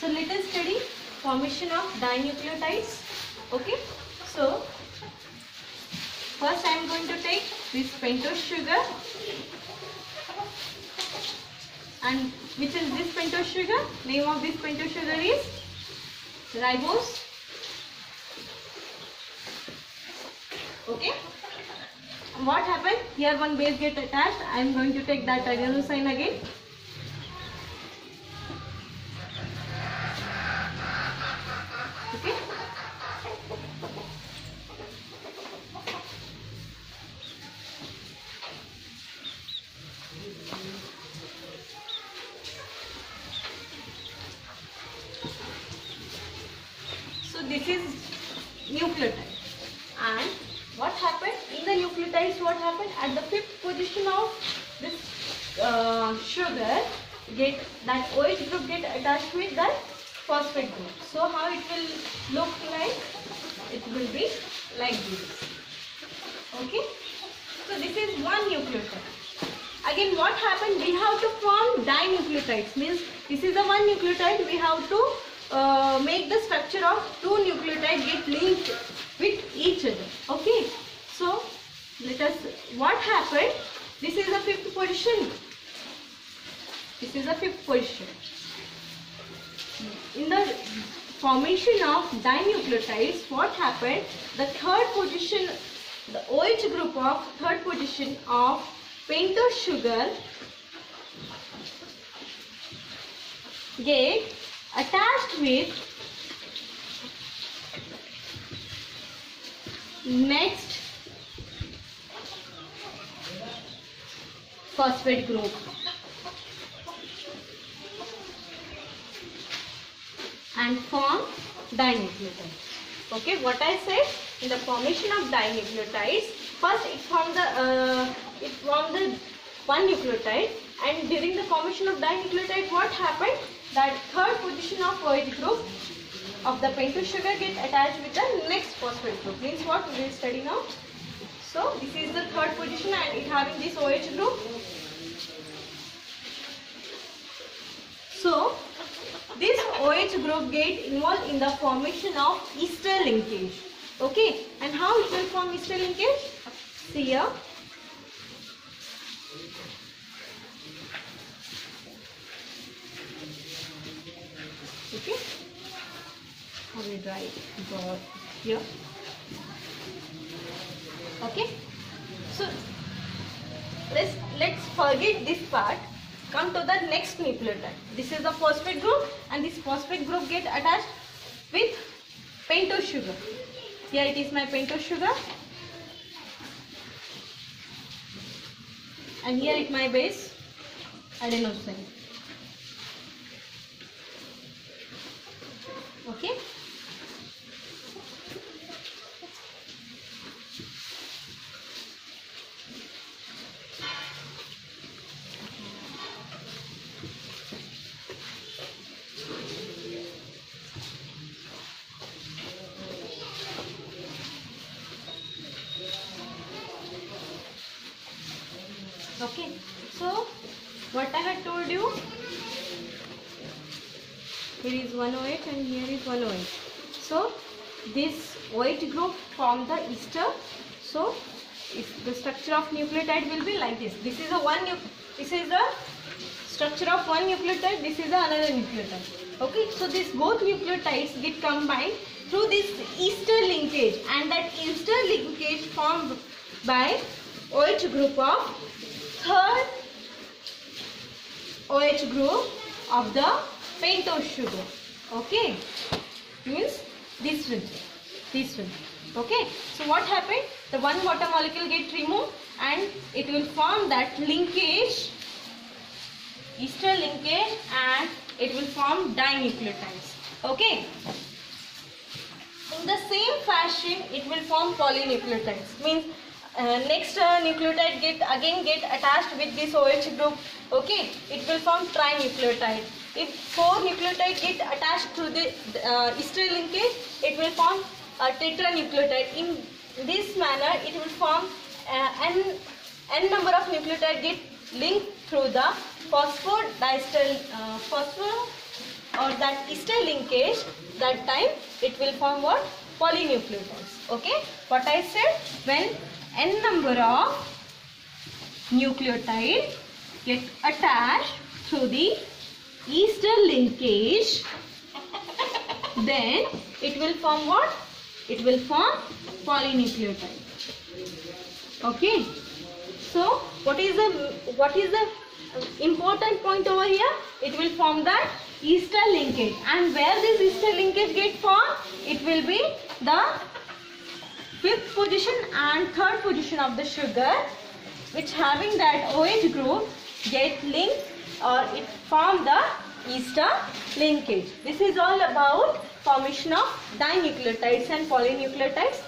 So let us study formation of dinucleotides. Okay. So first I am going to take this pentose sugar, and which is this pentose sugar? Name of this pentose sugar is ribose. Okay. What happened? Here one base get attached. I am going to take that adenosine again. Okay. So this is nucleotide, and what happened in the nucleotides? What happened at the fifth position of this sugar? Get that OH group get attached with that phosphate group. So how it will look like? It will be like this. Okay. So this is one nucleotide. Again, what happened? We have to form dinucleotides. Means this is the one nucleotide. We have to make the structure of two nucleotides get linked with each other. Okay. So let us. What happened? This is the fifth position. This is the fifth position. In the formation of dinucleotides, what happened? The third position, the OH group of third position of pentose sugar get attached with next phosphate group and form dinucleotides. Okay, what I said, in the formation of dinucleotides, first it formed the one nucleotide, and during the formation of dinucleotide, what happened? That third position of OH group of the pentose sugar get attached with the next phosphate group. Means what we will study now. So this is the third position, and it having this OH group. So this OH group get involved in the formation of ester linkage. Okay, and how it will form ester linkage? See here. Okay, I will write here. Okay, so let's forget this part. Come to the next nucleotide. This is the phosphate group, and this phosphate group get attached with pentose sugar. Here it is my pentose sugar, and here it my base adenosine. Okay. Okay, so what I had told you, here is one OH and here is one OH. So this OH group form the ester. So if the structure of nucleotide will be like this. This is the structure of one nucleotide. This is the another nucleotide. Okay, so these both nucleotides get combined through this ester linkage, and that ester linkage formed by OH group of third OH group of the pentose sugar. Okay, means this one. Okay, so what happened? The one water molecule get removed, and it will form that linkage, ester linkage, and it will form dinucleotides. Okay, in the same fashion it will form polynucleotides. Means next nucleotide get attached with this OH group. Okay, it will form trinucleotide. If four nucleotides get attached to the ester linkage, it will form a tetranucleotide. In this manner, it will form n number of nucleotides get linked through the phosphodiester or that ester linkage, that time it will form what? Polynucleotides. Okay, what I said, when n number of nucleotide get attached through the ester linkage, then it will form what? It will form polynucleotide. Okay, so what is the important point over here? It will form that ester linkage, and where this ester linkage get formed, it will be the 5th position and 3rd position of the sugar, which having that OH group get linked, or it form the ester linkage. This is all about formation of dinucleotides and polynucleotides.